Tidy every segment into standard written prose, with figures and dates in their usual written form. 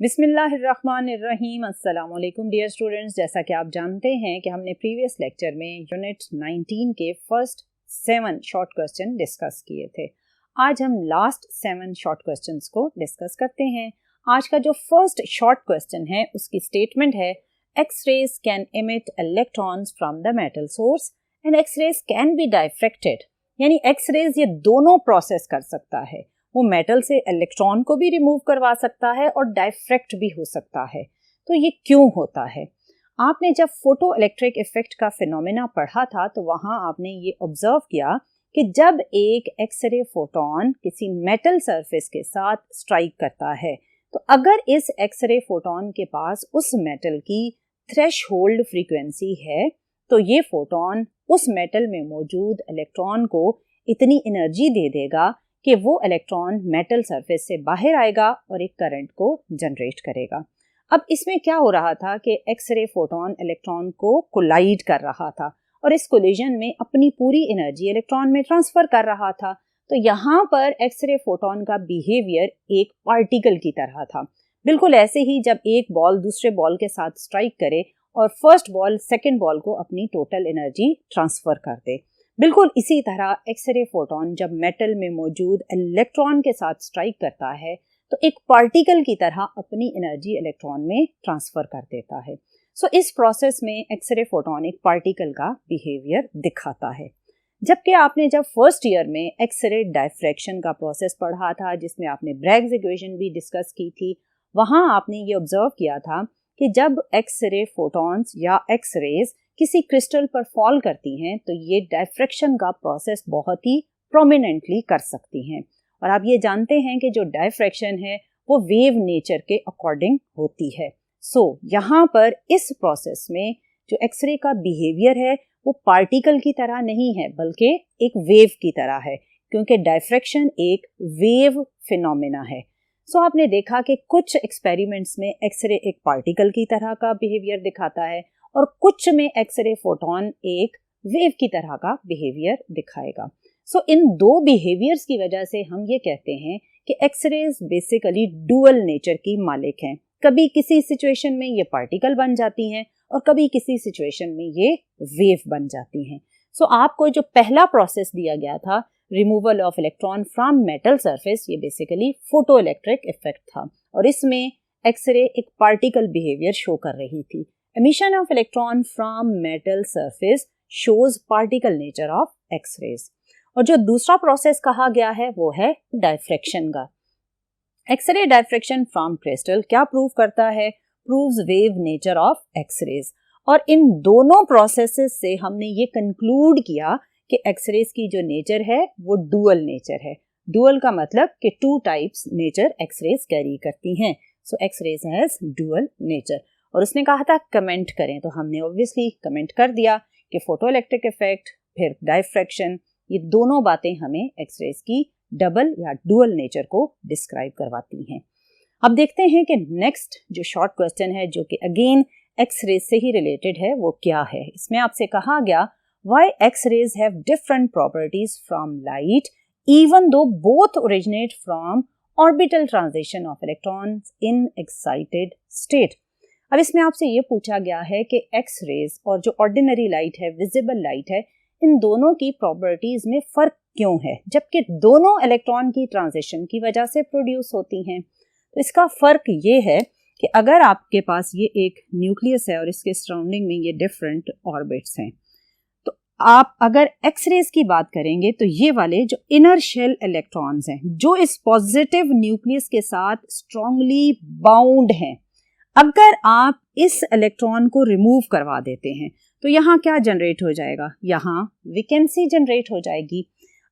बिस्मिल्लाहिर्रहमानिर्रहीम। अस्सलाम वालेकुम डियर स्टूडेंट्स। जैसा कि आप जानते हैं कि हमने प्रीवियस लेक्चर में यूनिट 19 के फर्स्ट 7 शॉर्ट क्वेश्चन डिस्कस किए थे। आज हम लास्ट 7 शॉर्ट क्वेश्चंस को डिस्कस करते हैं। आज का जो फर्स्ट शॉर्ट क्वेश्चन है उसकी स्टेटमेंट है X-rays can emit electrons from the metal source and X-rays can be diffracted. यानी एक्स-रेज ये दोनों प्रोसेस कर सकता है, वो मेटल से इलेक्ट्रॉन को भी रिमूव करवा सकता है और डायफ्रैक्ट भी हो सकता है। तो ये क्यों होता है? आपने जब फोटो इलेक्ट्रिक इफेक्ट का फिनोमेना पढ़ा था तो वहाँ आपने ये ऑब्जर्व किया कि जब एक एक्सरे फोटोन किसी मेटल सरफेस के साथ स्ट्राइक करता है तो अगर इस एक्सरे फोटोन के पास उस मेटल की थ्रेशहोल्ड फ्रीक्वेंसी है तो ये फोटोन उस मेटल में मौजूद इलेक्ट्रॉन को इतनी एनर्जी दे देगा कि वो इलेक्ट्रॉन मेटल सरफेस से बाहर आएगा और एक करंट को जनरेट करेगा। अब इसमें क्या हो रहा था कि एक्सरे फोटोन इलेक्ट्रॉन को कोलाइड कर रहा था और इस कोलिजन में अपनी पूरी एनर्जी इलेक्ट्रॉन में ट्रांसफर कर रहा था। तो यहाँ पर एक्सरे फोटोन का बिहेवियर एक पार्टिकल की तरह था। बिल्कुल ऐसे ही जब एक बॉल दूसरे बॉल के साथ स्ट्राइक करे और फर्स्ट बॉल सेकेंड बॉल को अपनी टोटल एनर्जी ट्रांसफर कर दे, बिल्कुल इसी तरह एक्सरे फोटोन जब मेटल में मौजूद इलेक्ट्रॉन के साथ स्ट्राइक करता है तो एक पार्टिकल की तरह अपनी एनर्जी इलेक्ट्रॉन में ट्रांसफर कर देता है। सो इस प्रोसेस में एक्सरे फोटोन एक पार्टिकल का बिहेवियर दिखाता है। जबकि आपने जब फर्स्ट ईयर में एक्सरे डायफ्रैक्शन का प्रोसेस पढ़ा था जिसमें आपने ब्रैग्स इक्वेशन भी डिस्कस की थी, वहाँ आपने ये ऑब्जर्व किया था कि जब एक्सरे फोटॉन्स या एक्सरेज किसी क्रिस्टल पर फॉल करती हैं तो ये डायफ्रैक्शन का प्रोसेस बहुत ही प्रोमिनेंटली कर सकती हैं। और आप ये जानते हैं कि जो डायफ्रैक्शन है वो वेव नेचर के अकॉर्डिंग होती है। यहाँ पर इस प्रोसेस में जो एक्सरे का बिहेवियर है वो पार्टिकल की तरह नहीं है बल्कि एक वेव की तरह है, क्योंकि डायफ्रैक्शन एक वेव फिनोमेना है। आपने देखा कि कुछ एक्सपेरिमेंट्स में एक्सरे एक पार्टिकल की तरह का बिहेवियर दिखाता है और कुछ में एक्सरे फोटोन एक वेव की तरह का बिहेवियर दिखाएगा। इन दो बिहेवियर्स की वजह से हम ये कहते हैं कि एक्सरेज बेसिकली डुअल नेचर की मालिक हैं। कभी किसी सिचुएशन में ये पार्टिकल बन जाती हैं और कभी किसी सिचुएशन में ये वेव बन जाती हैं। आपको जो पहला प्रोसेस दिया गया था removal of electron from metal surface, ये बेसिकली फोटो इलेक्ट्रिक इफेक्ट था और इसमें एक्सरे एक पार्टिकल बिहेवियर शो कर रही थी। Emission of electron from metal surface shows particle nature of X-rays। और जो दूसरा प्रोसेस कहा गया है वो है डायफ्रैक्शन का। एक्सरे डायफ्रैक्शन फ्रॉम क्रिस्टल क्या प्रूव करता है? Proves wave nature of X rays. और इन दोनों प्रोसेसेस से हमने ये कंक्लूड किया कि एक्सरेज की जो नेचर है वो डुअल नेचर है। डुअल का मतलब कि two types nature X rays carry करती हैं। X rays has dual nature. और उसने कहा था कमेंट करें, तो हमने ऑब्वियसली कमेंट कर दिया कि फोटो इलेक्ट्रिक इफेक्ट फिर डायफ्रैक्शन, ये दोनों बातें हमें एक्सरेज की डबल या डुअल नेचर को डिस्क्राइब करवाती हैं। अब देखते हैं कि नेक्स्ट जो शॉर्ट क्वेश्चन है जो कि अगेन एक्सरेज से ही रिलेटेड है वो क्या है। इसमें आपसे कहा गया why X rays have different properties from light even though both originate from orbital transition of electrons in excited state. अब इसमें आपसे ये पूछा गया है कि एक्स रेज और जो ऑर्डिनरी लाइट है, विजिबल लाइट है, इन दोनों की प्रॉपर्टीज में फर्क क्यों है जबकि दोनों इलेक्ट्रॉन की ट्रांजिशन की वजह से प्रोड्यूस होती हैं। तो इसका फर्क ये है कि अगर आपके पास ये एक न्यूक्लियस है और इसके सराउंडिंग में ये डिफरेंट ऑर्बिट्स हैं, तो आप अगर एक्स रेज की बात करेंगे तो ये वाले जो इनर शेल इलेक्ट्रॉन्स हैं जो इस पॉजिटिव न्यूक्लियस के साथ स्ट्रांगली बाउंड हैं, अगर आप इस इलेक्ट्रॉन को रिमूव करवा देते हैं तो यहाँ क्या जनरेट हो जाएगा? यहाँ वैकेंसी जनरेट हो जाएगी।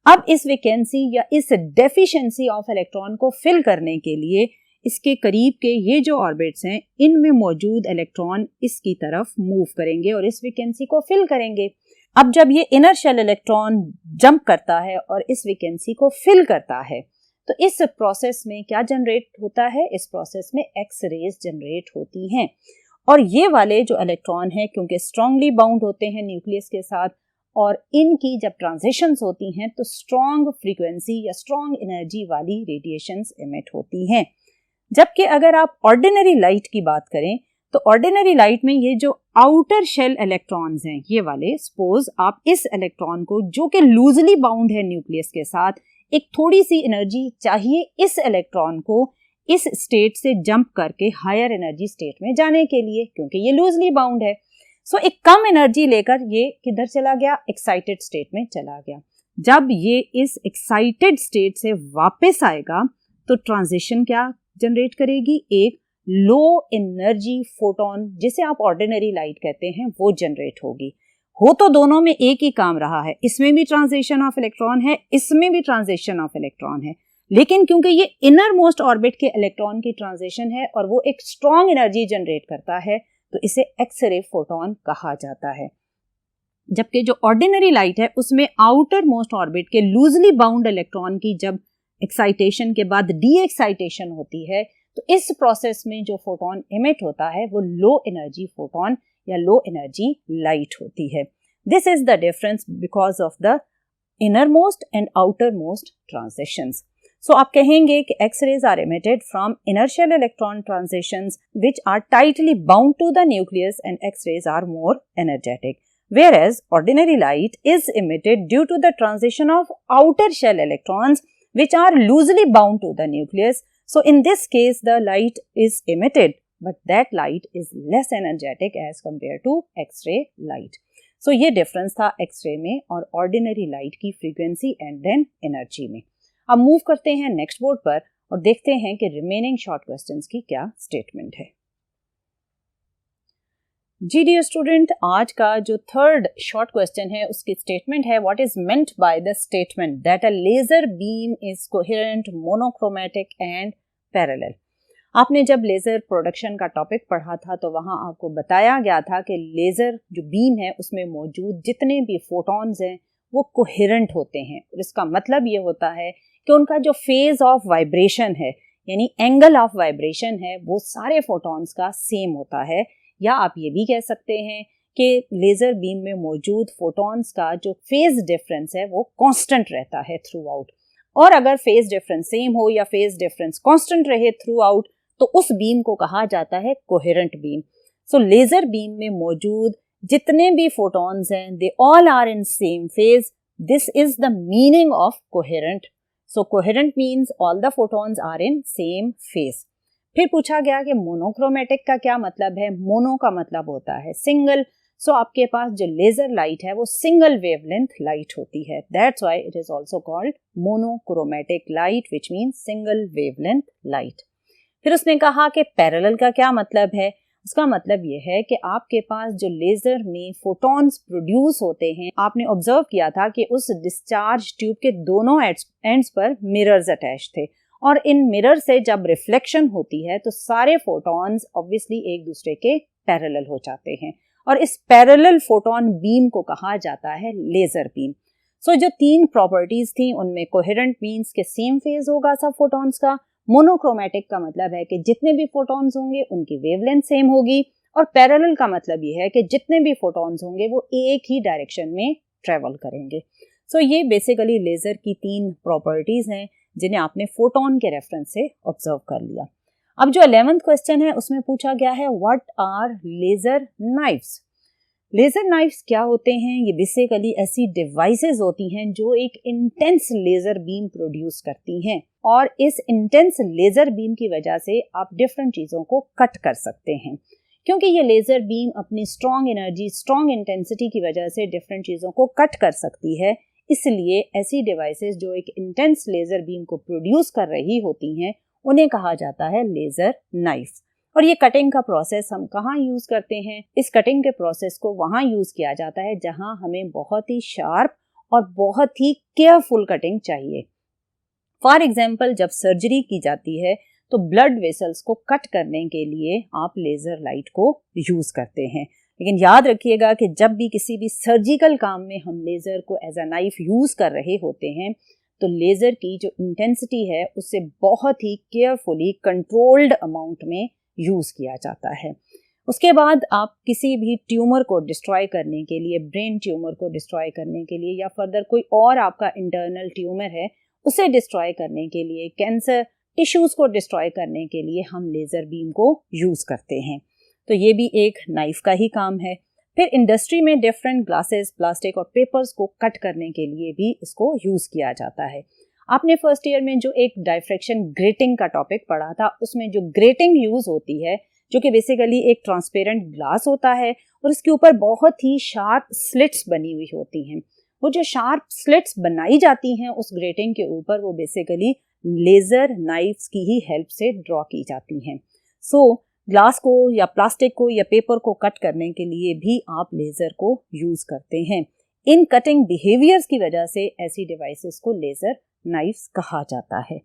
अब इस वैकेंसी या इस डेफिशिएंसी ऑफ इलेक्ट्रॉन को फिल करने के लिए इसके करीब के ये जो ऑर्बिट्स हैं इनमें मौजूद इलेक्ट्रॉन इसकी तरफ मूव करेंगे और इस वैकेंसी को फिल करेंगे। अब जब ये इनर शेल इलेक्ट्रॉन जंप करता है और इस वैकेंसी को फिल करता है तो इस प्रोसेस में क्या जनरेट होता है? इस प्रोसेस में एक्स रेज जनरेट होती हैं और ये वाले जो इलेक्ट्रॉन हैं क्योंकि स्ट्रांगली बाउंड होते हैं न्यूक्लियस के साथ और इनकी जब ट्रांजिशंस होती हैं तो स्ट्रॉन्ग फ्रीक्वेंसी या स्ट्रॉन्ग एनर्जी वाली रेडिएशंस एमिट होती हैं। जबकि अगर आप ऑर्डिनरी लाइट की बात करें तो ऑर्डिनरी लाइट में ये जो आउटर शेल इलेक्ट्रॉन्स हैं ये वाले, सपोज आप इस इलेक्ट्रॉन को जो कि लूजली बाउंड है न्यूक्लियस के साथ, एक थोड़ी सी एनर्जी चाहिए इस इलेक्ट्रॉन को इस स्टेट से जंप करके हायर एनर्जी स्टेट में जाने के लिए, क्योंकि ये लूजली बाउंड है। सो एक कम एनर्जी लेकर ये किधर चला गया, एक्साइटेड स्टेट में चला गया। जब ये इस एक्साइटेड स्टेट से वापस आएगा तो ट्रांजिशन क्या जनरेट करेगी, एक लो एनर्जी फोटोन जिसे आप ऑर्डिनरी लाइट कहते हैं वो जनरेट होगी। हो तो दोनों में एक ही काम रहा है, इसमें भी ट्रांजिशन ऑफ इलेक्ट्रॉन है, इसमें भी ट्रांजिशन ऑफ इलेक्ट्रॉन है, लेकिन क्योंकि ये इनर मोस्ट ऑर्बिट के इलेक्ट्रॉन की ट्रांजिशन है और वो एक स्ट्रॉन्ग एनर्जी जनरेट करता है तो इसे एक्स-रे फोटोन कहा जाता है। जबकि जो ऑर्डिनरी लाइट है उसमें आउटर मोस्ट ऑर्बिट के लूजली बाउंड इलेक्ट्रॉन की जब एक्साइटेशन के बाद डी एक्साइटेशन होती है तो इस प्रोसेस में जो फोटोन इमिट होता है वो लो एनर्जी फोटोन या लो एनर्जी लाइट होती है। This is the difference because of the inner most and outer most transitions. So आप कहेंगे कि X-rays are emitted from inertial electron transitions which are tightly bound to the nucleus and X-rays are more energetic. Whereas ordinary light is emitted due to the transition of outer shell electrons which are loosely bound to the nucleus. So in this case the light is emitted but that light is less energetic as compared to X-ray light. So ये difference था X-ray में और ordinary light की frequency and then energy में। अब move करते हैं next board पर और देखते हैं कि रिमेनिंग शॉर्ट क्वेश्चंस की क्या स्टेटमेंट है। जी डियर स्टूडेंट, आज का जो थर्ड शॉर्ट क्वेश्चन है उसकी स्टेटमेंट है what is meant by the statement that a laser beam is coherent, monochromatic and parallel. आपने जब लेजर प्रोडक्शन का टॉपिक पढ़ा था तो वहां आपको बताया गया था कि लेजर जो बीम है उसमें मौजूद जितने भी फोटॉन्स हैं वो कोहेरेंट होते हैं और इसका मतलब ये होता है कि उनका जो फेज ऑफ वाइब्रेशन है यानी एंगल ऑफ वाइब्रेशन है वो सारे फोटॉन्स का सेम होता है। या आप ये भी कह सकते हैं कि लेज़र बीम में मौजूद फोटॉन्स का जो फेज डिफरेंस है वो कांस्टेंट रहता है थ्रू आउट, और अगर फेज डिफरेंस सेम हो या फेज डिफरेंस कांस्टेंट रहे थ्रू आउट तो उस बीम को कहा जाता है coherent beam. So laser beam में मौजूद जितने भी फोटॉन्स हैं they all are in same phase, this is the meaning of coherent. So coherent means all the photons are in same phase। फिर पूछा गया कि मोनोक्रोमेटिक का क्या मतलब है। मोनो का मतलब होता है सिंगल, सो आपके पास जो लेजर लाइट है वो सिंगल वेवलेंथ लाइट होती है, that's why it is also called monochromatic light which means single wavelength light. फिर उसने कहा कि पैरेलल का क्या मतलब है। उसका मतलब ये है कि आपके पास जो लेजर में फोटॉन्स प्रोड्यूस होते हैं, आपने ऑब्जर्व किया था कि उस डिस्चार्ज ट्यूब के दोनों एंड्स पर मिरर्स अटैच थे और इन मिरर से जब रिफ्लेक्शन होती है तो सारे फोटॉन्स ऑब्वियसली एक दूसरे के पैरेलल हो जाते हैं और इस पैरेलल फोटॉन बीम को कहा जाता है लेजर बीम। सो जो तीन प्रॉपर्टीज थी उनमें कोहेरेंट मींस के सेम फेज होगा सब फोटॉन्स का, मोनोक्रोमैटिक का मतलब है कि जितने भी फोटॉन्स होंगे उनकी वेवलेंथ सेम होगी, और पैरेलल का मतलब ये है कि जितने भी फोटॉन्स होंगे वो एक ही डायरेक्शन में ट्रेवल करेंगे। सो ये बेसिकली लेजर की तीन प्रॉपर्टीज हैं जिन्हें आपने फोटॉन के रेफरेंस से ऑब्जर्व कर लिया। अब जो 11th क्वेश्चन है उसमें पूछा गया है what are laser knives. Laser knives क्या होते हैं? ये बेसिकली ऐसी डिवाइसेस होती हैं जो एक इंटेंस लेजर बीम प्रोड्यूस करती हैं और इस इंटेंस लेजर बीम की वजह से आप डिफरेंट चीज़ों को कट कर सकते हैं। क्योंकि ये लेजर बीम अपनी स्ट्रॉन्ग एनर्जी, स्ट्रॉन्ग इंटेंसिटी की वजह से डिफरेंट चीज़ों को कट कर सकती है, इसलिए ऐसी डिवाइसेस जो एक इंटेंस लेजर बीम को प्रोड्यूस कर रही होती हैं उन्हें कहा जाता है लेजर नाइफ। और ये कटिंग का प्रोसेस हम कहाँ यूज करते हैं? इस कटिंग के प्रोसेस को वहाँ यूज किया जाता है जहाँ हमें बहुत ही शार्प और बहुत ही केयरफुल कटिंग चाहिए। फॉर एग्जाम्पल जब सर्जरी की जाती है तो ब्लड वेसल्स को कट करने के लिए आप लेजर लाइट को यूज करते हैं, लेकिन याद रखिएगा कि जब भी किसी भी सर्जिकल काम में हम लेजर को एज अ नाइफ यूज कर रहे होते हैं तो लेजर की जो इंटेंसिटी है उससे बहुत ही केयरफुली कंट्रोल्ड अमाउंट में यूज किया जाता है। उसके बाद आप किसी भी ट्यूमर को डिस्ट्रॉय करने के लिए, ब्रेन ट्यूमर को डिस्ट्रॉय करने के लिए या फर्दर कोई और आपका इंटरनल ट्यूमर है उसे डिस्ट्रॉय करने के लिए, कैंसर टिश्यूज़ को डिस्ट्रॉय करने के लिए हम लेज़र बीम को यूज़ करते हैं। तो ये भी एक नाइफ का ही काम है। फिर इंडस्ट्री में डिफरेंट ग्लासेस, प्लास्टिक और पेपर्स को कट करने के लिए भी इसको यूज़ किया जाता है। आपने फर्स्ट ईयर में जो एक डाइफ्रैक्शन ग्रेटिंग का टॉपिक पढ़ा था, उसमें जो ग्रेटिंग यूज़ होती है, जो कि बेसिकली एक ट्रांसपेरेंट ग्लास होता है और इसके ऊपर बहुत ही शार्प स्लिट्स बनी हुई होती हैं। वो जो शार्प स्लिट्स बनाई जाती हैं उस ग्रेटिंग के ऊपर, वो बेसिकली लेज़र नाइफ्स की ही हेल्प से ड्रॉ की जाती हैं। सो ग्लास को या प्लास्टिक को या पेपर को कट करने के लिए भी आप लेज़र को यूज़ करते हैं। इन कटिंग बिहेवियर्स की वजह से ऐसी डिवाइसेस को लेज़र नाइफ्स कहा जाता है।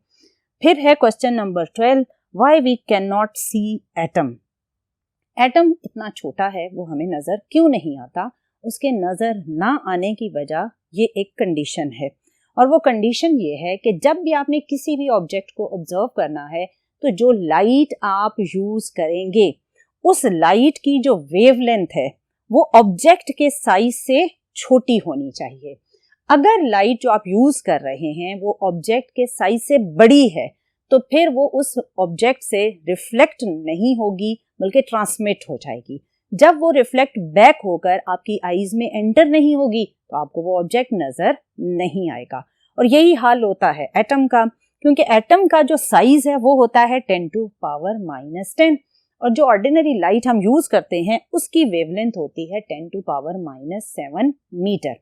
फिर है question number 12, why we can not see atom. Atom इतना छोटा है, वो हमें नज़र क्यों नहीं आता? उसके नज़र ना आने की वजह ये एक कंडीशन है, और वो कंडीशन ये है कि जब भी आपने किसी भी ऑब्जेक्ट को ऑब्जर्व करना है तो जो लाइट आप यूज़ करेंगे, उस लाइट की जो वेवलेंथ है वो ऑब्जेक्ट के साइज से छोटी होनी चाहिए। अगर लाइट जो आप यूज़ कर रहे हैं वो ऑब्जेक्ट के साइज से बड़ी है तो फिर वो उस ऑब्जेक्ट से रिफ्लेक्ट नहीं होगी, बल्कि ट्रांसमिट हो जाएगी। जब वो रिफ्लेक्ट बैक होकर आपकी आईज में एंटर नहीं होगी तो आपको वो ऑब्जेक्ट नज़र नहीं आएगा। और यही हाल होता है एटम का, क्योंकि एटम का जो साइज है वो होता है 10⁻⁻10, और जो ऑर्डिनरी लाइट हम यूज़ करते हैं उसकी वेवलेंथ होती है 10⁻⁷ मीटर।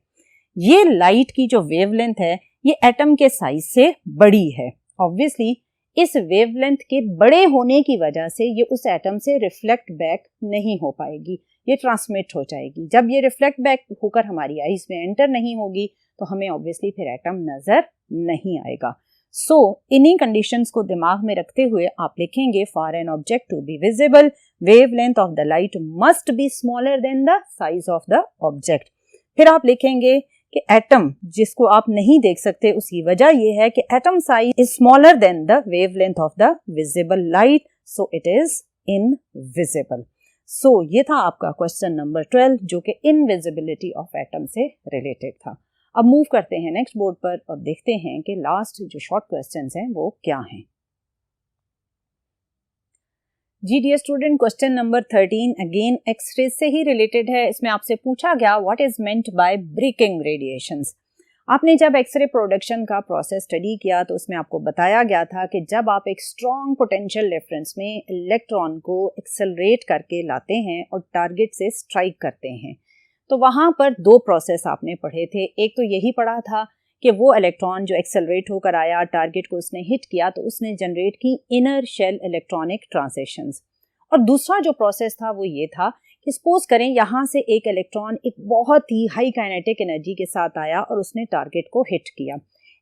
ये लाइट की जो वेवलेंथ है ये एटम के साइज से बड़ी है। ऑब्वियसली इस वेवलेंथ के बड़े होने की वजह से ये उस एटम से रिफ्लेक्ट बैक नहीं हो पाएगी, ये ट्रांसमिट हो जाएगी। जब ये रिफ्लेक्ट बैक होकर हमारी आईज में एंटर नहीं होगी तो हमें ऑब्वियसली फिर एटम नज़र नहीं आएगा। सो इन्हीं कंडीशंस को दिमाग में रखते हुए आप लिखेंगे, for an object to be visible wavelength of the light must be smaller than the size of the object. फिर आप लिखेंगे कि एटम जिसको आप नहीं देख सकते उसकी वजह यह है कि atom size is smaller than the wavelength of the visible light, so it is invisible. So ये था आपका क्वेश्चन नंबर 12 जो कि इनविजिबिलिटी ऑफ एटम से रिलेटेड था। अब मूव करते हैं नेक्स्ट बोर्ड पर और देखते हैं कि लास्ट जो शॉर्ट क्वेश्चंस हैं वो क्या हैं। जी dear student, question number 13 again x-ray से ही रिलेटेड है। इसमें आपसे पूछा गया what is meant by breaking radiations. आपने जब एक्सरे प्रोडक्शन का प्रोसेस स्टडी किया तो उसमें आपको बताया गया था कि जब आप एक स्ट्रॉन्ग पोटेंशियल डिफरेंस में इलेक्ट्रॉन को एक्सेलरेट करके लाते हैं और टारगेट से स्ट्राइक करते हैं तो वहाँ पर दो प्रोसेस आपने पढ़े थे। एक तो यही पढ़ा था कि वो इलेक्ट्रॉन जो एक्सेलरेट होकर आया, टारगेट को उसने हिट किया तो उसने जनरेट की इनर शेल इलेक्ट्रॉनिक ट्रांजिशंस। और दूसरा जो प्रोसेस था वो ये था कि सपोज करें यहाँ से एक इलेक्ट्रॉन एक बहुत ही हाई काइनेटिक एनर्जी के साथ आया और उसने टारगेट को हिट किया।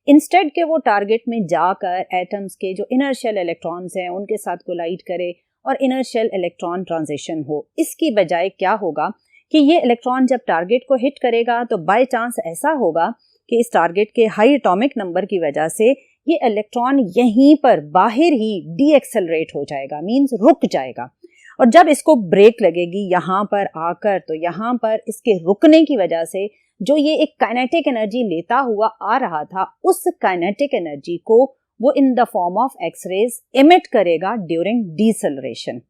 इंस्टेड के वो टारगेट में जाकर एटम्स के जो इनर शेल इलेक्ट्रॉन्स हैं उनके साथ कोलाइड करे और इनर शेल इलेक्ट्रॉन ट्रांजिशन हो, इसकी बजाय क्या होगा कि ये इलेक्ट्रॉन जब टारगेट को हिट करेगा तो बाय चांस ऐसा होगा कि इस टारगेट के हाई एटॉमिक नंबर की वजह से ये इलेक्ट्रॉन यहीं पर बाहर ही डी एक्सेलरेट हो जाएगा, मींस रुक जाएगा। और जब इसको ब्रेक लगेगी यहाँ पर आकर तो यहाँ पर इसके रुकने की वजह से जो ये एक काइनेटिक एनर्जी लेता हुआ आ रहा था उस काइनेटिक एनर्जी को वो in the form of X-rays emit करेगा ड्यूरिंग डीसेलरेशन।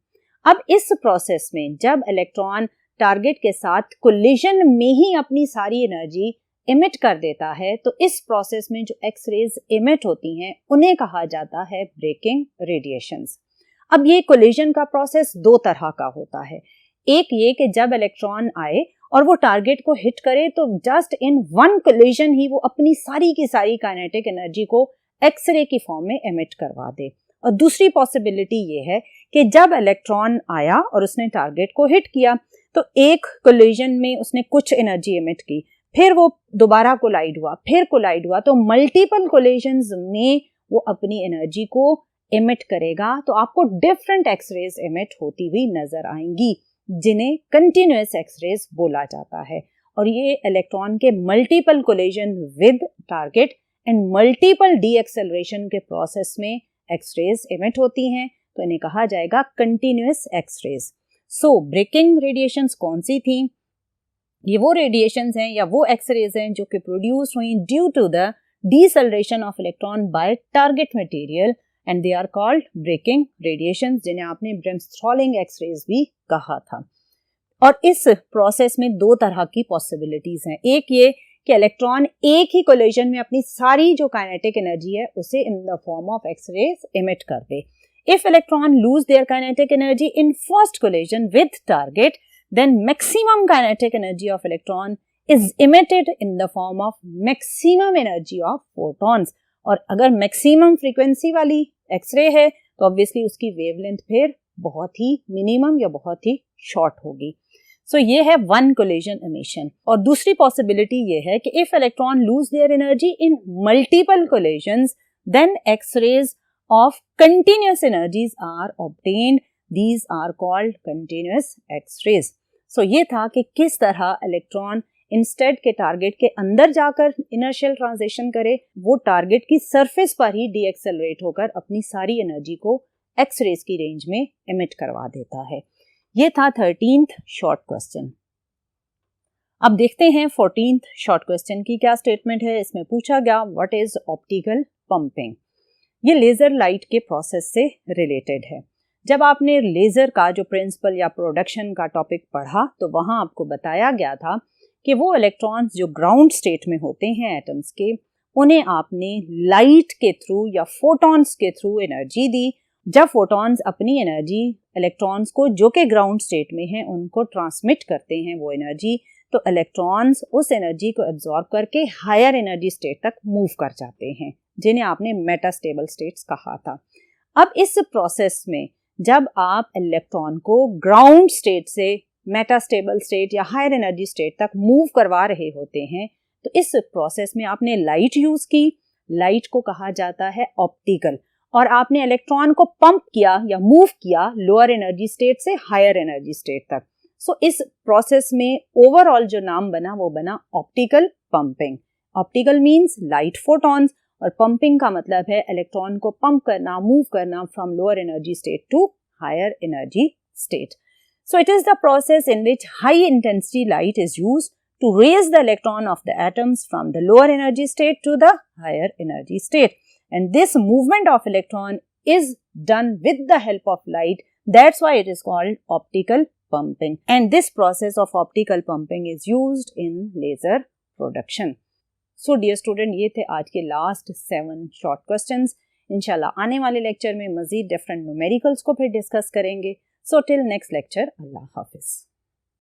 अब इस प्रोसेस में जब इलेक्ट्रॉन टारगेट के साथ कोलिजन में ही अपनी सारी एनर्जी इमिट कर देता है तो इस प्रोसेस में जो एक्सरेज इमिट होती हैं उन्हें कहा जाता है ब्रेकिंग रेडिएशंस। अब ये कोलिजन का प्रोसेस दो तरह का होता है। एक ये कि जब इलेक्ट्रॉन आए और वो टारगेट को हिट करे तो जस्ट इन वन कोलिजन ही वो अपनी सारी की सारी काइनेटिक एनर्जी को एक्सरे की फॉर्म में इमिट करवा दे। और दूसरी पॉसिबिलिटी ये है कि जब इलेक्ट्रॉन आया और उसने टारगेट को हिट किया तो एक कोलिजन में उसने कुछ एनर्जी इमिट की, फिर वो दोबारा कोलाइड हुआ, फिर कोलाइड हुआ, तो मल्टीपल कोलिजन्स में वो अपनी एनर्जी को इमिट करेगा तो आपको डिफरेंट एक्सरेज इमिट होती हुई नजर आएंगी जिन्हें कंटिन्यूअस एक्सरेज बोला जाता है। और ये इलेक्ट्रॉन के multiple collision with target and multiple D acceleration के प्रोसेस में एक्सरेज इमिट होती हैं तो इन्हें कहा जाएगा कंटिन्यूअस एक्सरेज। सो ब्रेकिंग रेडिएशंस कौन सी थी? ये वो रेडिएशंस हैं या वो एक्सरेज हैं जो कि प्रोड्यूस हुई due to the deceleration of electron by target material and they are called braking radiation, जिन्हें आपने ब्रेमस्ट्रॉलिंग एक्सरेज भी कहा था। और इस प्रोसेस में दो तरह की पॉसिबिलिटीज हैं। एक ये कि इलेक्ट्रॉन एक ही कोलिजन में अपनी सारी जो काइनेटिक एनर्जी है उसे in the form of X-rays emit कर दे। If electron lose their kinetic energy in first collision with target, then maximum kinetic energy of electron is emitted in the form of maximum energy of photons। और अगर maximum frequency वाली x ray है तो obviously उसकी wavelength फिर बहुत ही minimum या बहुत ही शॉर्ट होगी। सो ये है वन कोलिजन एमिशन। और दूसरी पॉसिबिलिटी ये है कि if electron lose their energy in multiple collisions, then X rays of continuous energies are obtained. These are called continuous X-rays। So ये था कि किस तरह इलेक्ट्रॉन इंस्टेड के टारगेट के अंदर जाकर इनर्शियल ट्रांजिशन करे, वो टारगेट की सरफेस पर ही डीएक्सेलरेट होकर अपनी सारी एनर्जी को एक्स-रेज की रेंज में एमिट करवा देता है। ये था 13th शॉर्ट क्वेश्चन। अब देखते हैं 14th शॉर्ट क्वेश्चन की क्या स्टेटमेंट है। इसमें पूछा गया व्हाट इज ऑप्टिकल पंपिंग। ये लेजर लाइट के प्रोसेस से रिलेटेड है। जब आपने लेज़र का जो प्रिंसिपल या प्रोडक्शन का टॉपिक पढ़ा तो वहाँ आपको बताया गया था कि वो इलेक्ट्रॉन्स जो ग्राउंड स्टेट में होते हैं एटम्स के, उन्हें आपने लाइट के थ्रू या फोटॉन्स के थ्रू एनर्जी दी। जब फोटॉन्स अपनी एनर्जी इलेक्ट्रॉन्स को जो कि ग्राउंड स्टेट में हैं उनको ट्रांसमिट करते हैं वो एनर्जी, तो इलेक्ट्रॉन्स उस एनर्जी को एब्जॉर्ब करके हायर एनर्जी स्टेट तक मूव कर जाते हैं, जिन्हें आपने मेटास्टेबल स्टेट्स कहा था। अब इस प्रोसेस में जब आप इलेक्ट्रॉन को ग्राउंड स्टेट से मेटास्टेबल स्टेट या हायर एनर्जी स्टेट तक मूव करवा रहे होते हैं, तो इस प्रोसेस में आपने लाइट यूज की। लाइट को कहा जाता है ऑप्टिकल। और आपने इलेक्ट्रॉन को पंप किया या मूव किया लोअर एनर्जी स्टेट से हायर एनर्जी स्टेट तक। सो इस प्रोसेस में ओवरऑल जो नाम बना वो बना optical pumping. Optical means light photons और पंपिंग का मतलब है इलेक्ट्रॉन को पंप करना, मूव करना from lower energy state to higher energy state. So it is the process in which high intensity light is used to raise the electron of the atoms from the lower energy state to the higher energy state, and this movement of electron is done with the help of light. That's why it is called optical pumping, and this process of optical pumping is used in laser production. So dear student, ये थे आज के last 7 short questions. इंशाल्लाह आने वाले lecture में मजीद different numericals को फिर डिस्कस करेंगे। सो टिल नेक्स्ट लेक्चर, अल्लाह हाफिज।